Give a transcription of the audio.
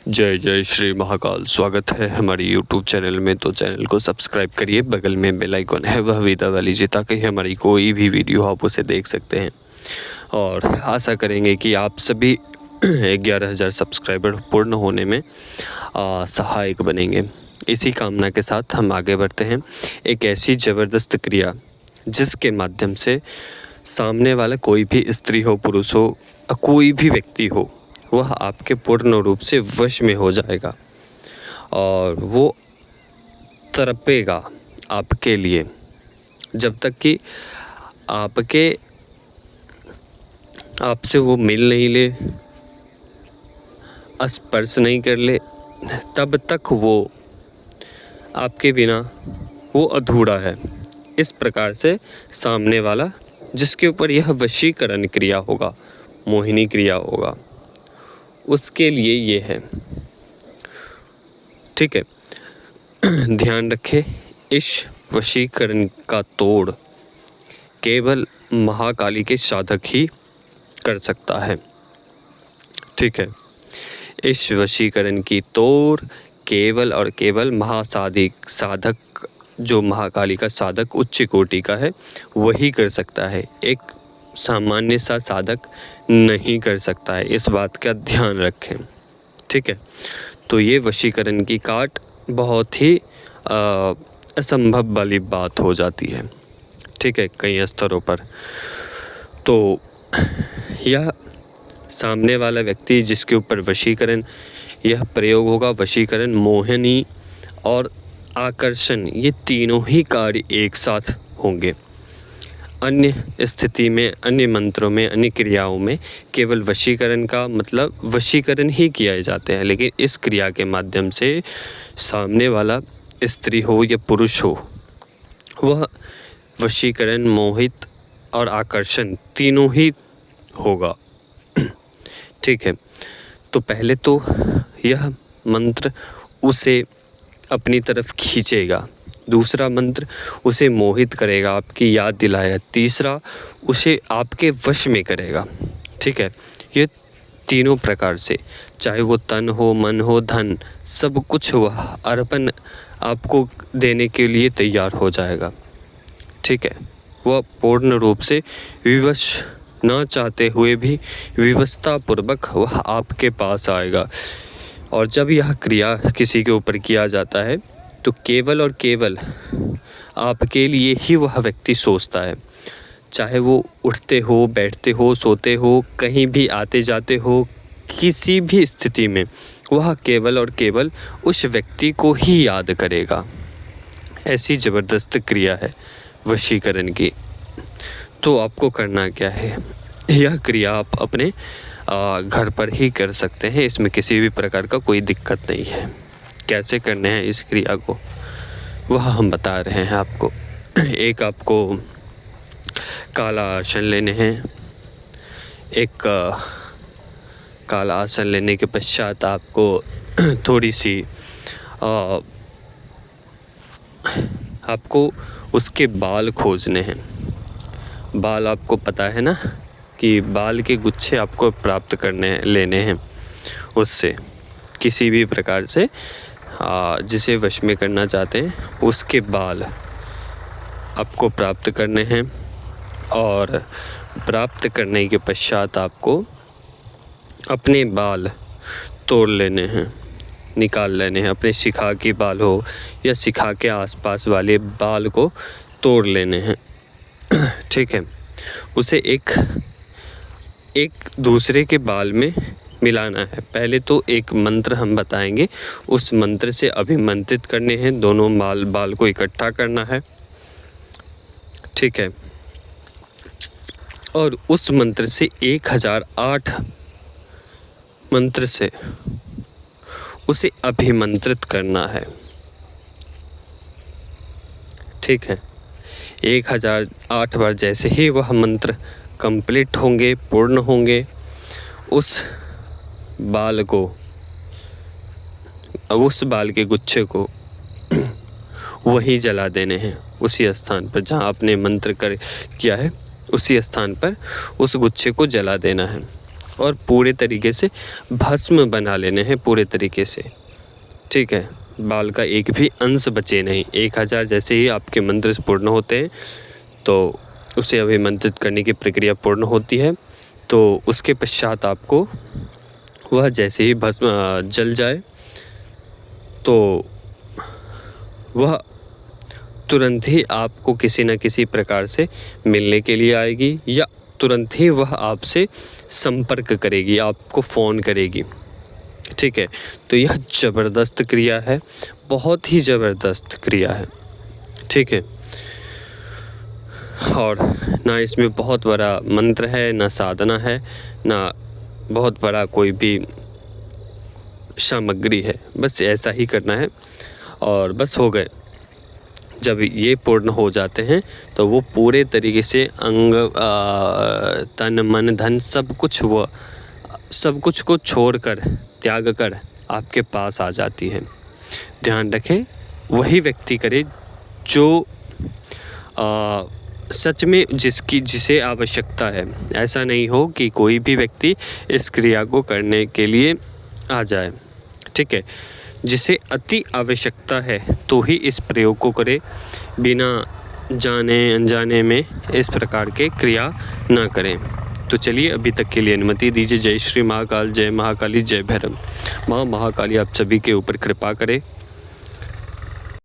जय जय श्री महाकाल। स्वागत है हमारी यूट्यूब चैनल में। तो चैनल को सब्सक्राइब करिए, बगल में बेल आइकन है वह भी दबा लीजिए ताकि हमारी कोई भी वीडियो आप उसे देख सकते हैं। और आशा करेंगे कि आप सभी 11,000 सब्सक्राइबर पूर्ण होने में सहायक बनेंगे। इसी कामना के साथ हम आगे बढ़ते हैं। एक ऐसी ज़बरदस्त क्रिया जिसके माध्यम से सामने वाला कोई भी स्त्री हो, पुरुष हो, कोई भी व्यक्ति हो, वह आपके पूर्ण रूप से वश में हो जाएगा और वो तड़पेगा आपके लिए जब तक कि आपसे वो मिल नहीं ले, स्पर्श नहीं कर ले, तब तक वो आपके बिना वो अधूरा है। इस प्रकार से सामने वाला जिसके ऊपर यह वशीकरण क्रिया होगा, मोहिनी क्रिया होगा, उसके लिए ये है। ठीक है, ध्यान रखें, इस वशीकरण का तोड़ केवल महाकाली के साधक ही कर सकता है। ठीक है, इस वशीकरण की तोड़ केवल और केवल साधक जो महाकाली का साधक उच्च कोटि का है वही कर सकता है। एक सामान्य सा साधक नहीं कर सकता है, इस बात का ध्यान रखें। ठीक है, तो ये वशीकरण की काट बहुत ही असंभव वाली बात हो जाती है। ठीक है, कई स्तरों पर। तो यह सामने वाला व्यक्ति जिसके ऊपर वशीकरण यह प्रयोग होगा, वशीकरण, मोहिनी और आकर्षण, ये तीनों ही कार्य एक साथ होंगे। अन्य स्थिति में, अन्य मंत्रों में, अन्य क्रियाओं में केवल वशीकरण का मतलब वशीकरण ही किए जाते हैं, लेकिन इस क्रिया के माध्यम से सामने वाला स्त्री हो या पुरुष हो, वह वशीकरण, मोहित और आकर्षण तीनों ही होगा। ठीक है, तो पहले तो यह मंत्र उसे अपनी तरफ खींचेगा, दूसरा मंत्र उसे मोहित करेगा, आपकी याद दिलाएगा, तीसरा उसे आपके वश में करेगा। ठीक है, ये तीनों प्रकार से, चाहे वो तन हो, मन हो, धन, सब कुछ वह अर्पण आपको देने के लिए तैयार हो जाएगा। ठीक है, वह पूर्ण रूप से विवश ना चाहते हुए भी विवशतापूर्वक वह आपके पास आएगा। और जब यह क्रिया किसी के ऊपर किया जाता है तो केवल और केवल आपके लिए ही वह व्यक्ति सोचता है, चाहे वो उठते हो, बैठते हो, सोते हो, कहीं भी आते जाते हो, किसी भी स्थिति में वह केवल और केवल उस व्यक्ति को ही याद करेगा। ऐसी ज़बरदस्त क्रिया है वशीकरण की। तो आपको करना क्या है, यह क्रिया आप अपने घर पर ही कर सकते हैं, इसमें किसी भी प्रकार का कोई दिक्कत नहीं है। कैसे करने हैं इस क्रिया को वह हम बता रहे हैं आपको। एक आपको काला आसन लेने हैं। एक काला आसन लेने के पश्चात आपको थोड़ी सी आपको उसके बाल खोजने हैं। बाल आपको पता है ना कि बाल के गुच्छे आपको प्राप्त लेने हैं उससे, किसी भी प्रकार से जिसे वश में करना चाहते हैं उसके बाल आपको प्राप्त करने हैं। और प्राप्त करने के पश्चात आपको अपने बाल तोड़ लेने हैं, निकाल लेने हैं। अपने शिखा के बाल हो या शिखा के आसपास वाले बाल को तोड़ लेने हैं। ठीक है, उसे एक दूसरे के बाल में मिलाना है। पहले तो एक मंत्र हम बताएंगे, उस मंत्र से अभिमंत्रित करने हैं, दोनों बाल को इकट्ठा करना है। ठीक है, और उस मंत्र से 1008 मंत्र से उसे अभिमंत्रित करना है। ठीक है, 1008 बार जैसे ही वह मंत्र कंप्लीट होंगे, पूर्ण होंगे, उस बाल के गुच्छे को वही जला देने हैं, उसी स्थान पर जहाँ आपने मंत्र किया है उसी स्थान पर उस गुच्छे को जला देना है। और पूरे तरीके से भस्म बना लेने हैं पूरे तरीके से। ठीक है, बाल का एक भी अंश बचे नहीं। 1000 जैसे ही आपके मंत्र पूर्ण होते हैं तो उसे अभिमंत्रित करने की प्रक्रिया पूर्ण होती है। तो उसके पश्चात आपको वह जैसे ही भस्म जल जाए तो वह तुरंत ही आपको किसी न किसी प्रकार से मिलने के लिए आएगी या तुरंत ही वह आपसे संपर्क करेगी, आपको फ़ोन करेगी। ठीक है, तो यह ज़बरदस्त क्रिया है, बहुत ही ज़बरदस्त क्रिया है। ठीक है, और ना इसमें बहुत बड़ा मंत्र है, ना साधना है, ना बहुत बड़ा कोई भी सामग्री है, बस ऐसा ही करना है और बस हो गए। जब ये पूर्ण हो जाते हैं तो वो पूरे तरीके से अंग तन मन धन सब कुछ को छोड़कर त्याग कर आपके पास आ जाती है। ध्यान रखें, वही व्यक्ति करे जो सच में जिसे आवश्यकता है। ऐसा नहीं हो कि कोई भी व्यक्ति इस क्रिया को करने के लिए आ जाए। ठीक है, जिसे अति आवश्यकता है तो ही इस प्रयोग को करे, बिना जाने अनजाने में इस प्रकार के क्रिया ना करें। तो चलिए अभी तक के लिए अनुमति दीजिए। जय श्री महाकाल, जय महाकाली, जय भैरव। माँ महाकाली आप सभी के ऊपर कृपा करे।